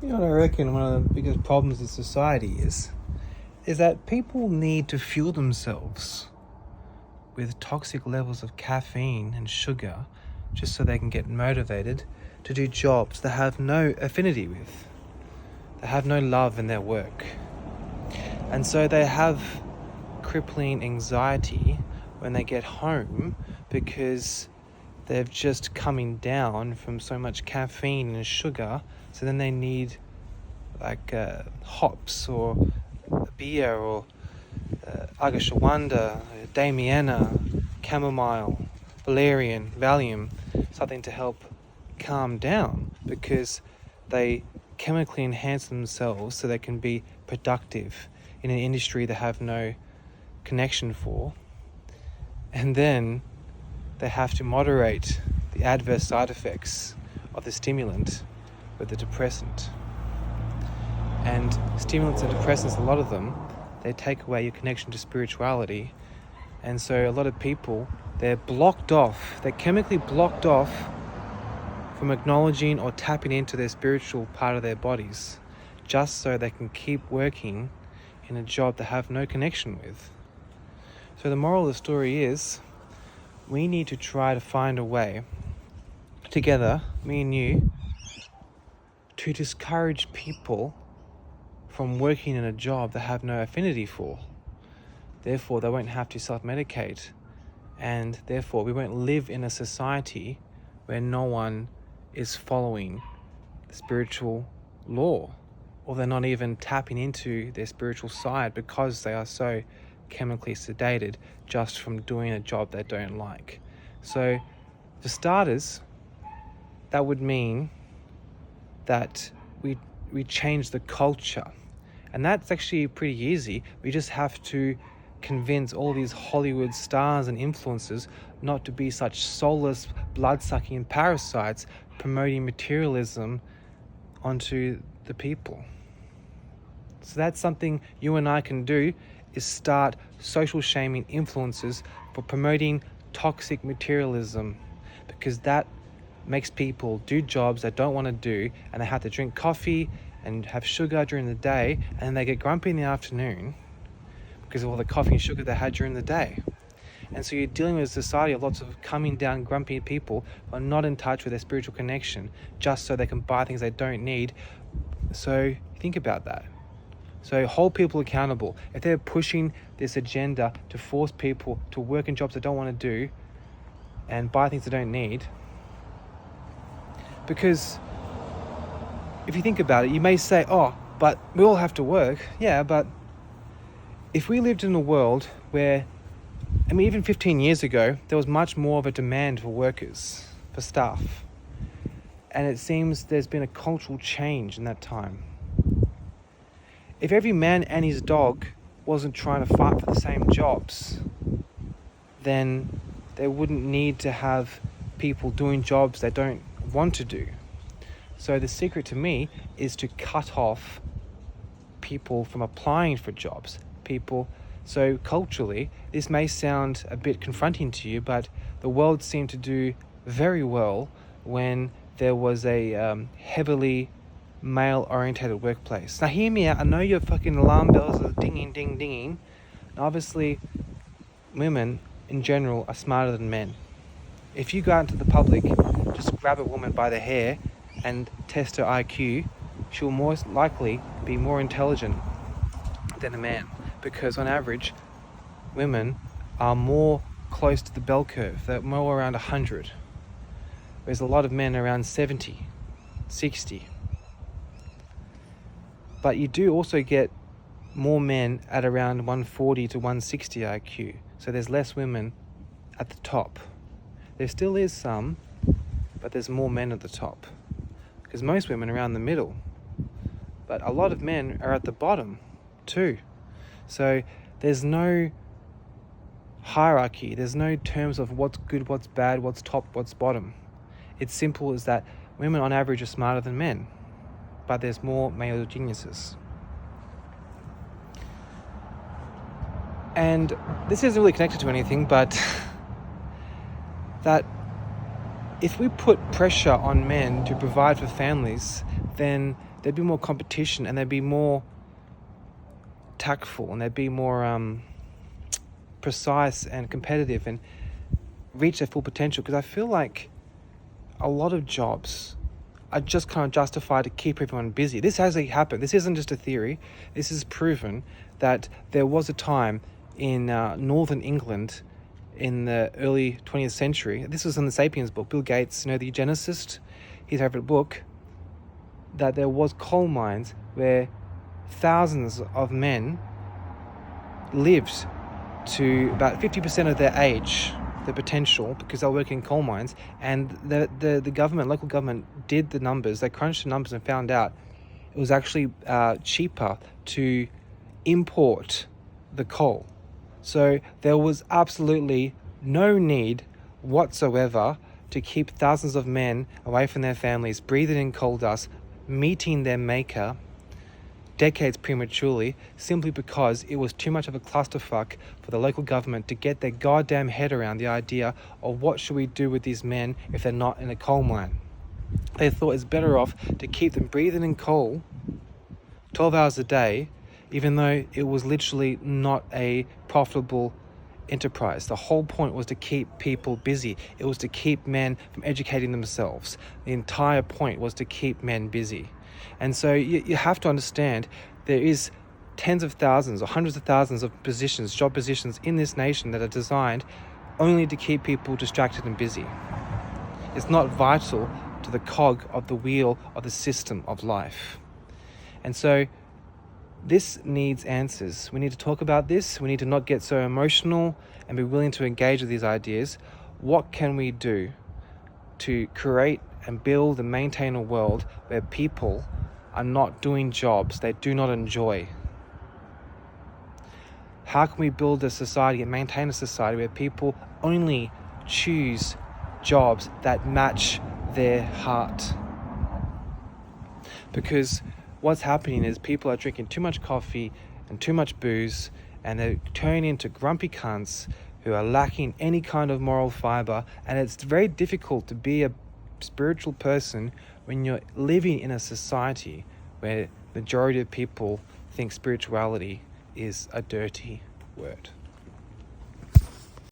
You know what I reckon one of the biggest problems in society is that people need to fuel themselves with toxic levels of caffeine and sugar just so they can get motivated to do jobs they have no affinity with. They have no love in their work. And so they have crippling anxiety when they get home because they've just coming down from so much caffeine and sugar, so then they need hops or beer or Agashawanda, Damiana, chamomile, valerian, Valium, something to help calm down because they chemically enhance themselves so they can be productive in an industry they have no connection for. And then they have to moderate the adverse side effects of the stimulant with the depressant. And stimulants and depressants, a lot of them, they take away your connection to spirituality. And so a lot of people, they're chemically blocked off from acknowledging or tapping into their spiritual part of their bodies, just so they can keep working in a job they have no connection with. So the moral of the story is, we need to try to find a way, together, me and you, to discourage people from working in a job they have no affinity for. Therefore, they won't have to self-medicate, and therefore we won't live in a society where no one is following the spiritual law, or they're not even tapping into their spiritual side because they are so chemically sedated just from doing a job they don't like. So for starters, that would mean that we change the culture, and that's actually pretty easy. We just have to convince all these Hollywood stars and influencers not to be such soulless, blood-sucking parasites promoting materialism onto the people. So that's something you and I can do, is start social shaming influencers for promoting toxic materialism, because that makes people do jobs they don't want to do, and they have to drink coffee and have sugar during the day, and they get grumpy in the afternoon because of all the coffee and sugar they had during the day. And so you're dealing with a society of lots of coming down grumpy people who are not in touch with their spiritual connection, just so they can buy things they don't need. So think about that. So hold people accountable. If they're pushing this agenda to force people to work in jobs they don't want to do and buy things they don't need, because if you think about it, you may say, oh, but we all have to work. Yeah, but if we lived in a world where, even 15 years ago, there was much more of a demand for workers, for staff. And it seems there's been a cultural change in that time. If every man and his dog wasn't trying to fight for the same jobs, then they wouldn't need to have people doing jobs they don't want to do. So the secret to me is to cut off people from applying for jobs. So culturally, this may sound a bit confronting to you, but the world seemed to do very well when there was a heavily male-orientated workplace. Now hear me out. I know your fucking alarm bells are dinging, ding, dinging. And obviously, women in general are smarter than men. If you go out into the public, just grab a woman by the hair and test her IQ, she'll most likely be more intelligent than a man, because on average, women are more close to the bell curve. They're more around 100, whereas a lot of men are around 70, 60. But you do also get more men at around 140 to 160 IQ, so there's less women at the top. There still is some, but there's more men at the top, because most women are around the middle, but a lot of men are at the bottom too. So there's no hierarchy, there's no terms of what's good, what's bad, what's top, what's bottom. It's simple as that women on average are smarter than men, but there's more male geniuses. And this isn't really connected to anything, but that if we put pressure on men to provide for families, then there'd be more competition, and they'd be more tactful, and they'd be more precise and competitive and reach their full potential. Because I feel like a lot of jobs are just kind of justified to keep everyone busy. This has actually happened. This isn't just a theory. This is proven that there was a time in northern England in the early 20th century. This was in the Sapiens book. Bill Gates, the eugenicist, his favorite book, that there was coal mines where thousands of men lived to about 50% of their age, their potential, because they were working in coal mines. And the government, local government, did the numbers. They crunched the numbers and found out it was actually cheaper to import the coal. So there was absolutely no need whatsoever to keep thousands of men away from their families, breathing in coal dust, meeting their maker decades prematurely, simply because it was too much of a clusterfuck for the local government to get their goddamn head around the idea of what should we do with these men if they're not in a coal mine. They thought it's better off to keep them breathing in coal 12 hours a day, even though it was literally not a profitable enterprise. The whole point was to keep people busy. It was to keep men from educating themselves. The entire point was to keep men busy. And so you have to understand there is tens of thousands or hundreds of thousands of positions, job positions in this nation that are designed only to keep people distracted and busy. It's not vital to the cog of the wheel of the system of life. And so this needs answers. We need to talk about this. We need to not get so emotional and be willing to engage with these ideas. What can we do to create and build and maintain a world where people are not doing jobs they do not enjoy? How can we build a society and maintain a society where people only choose jobs that match their heart? Because what's happening is people are drinking too much coffee and too much booze, and they're turning into grumpy cunts who are lacking any kind of moral fiber. And it's very difficult to be a spiritual person when you're living in a society where the majority of people think spirituality is a dirty word.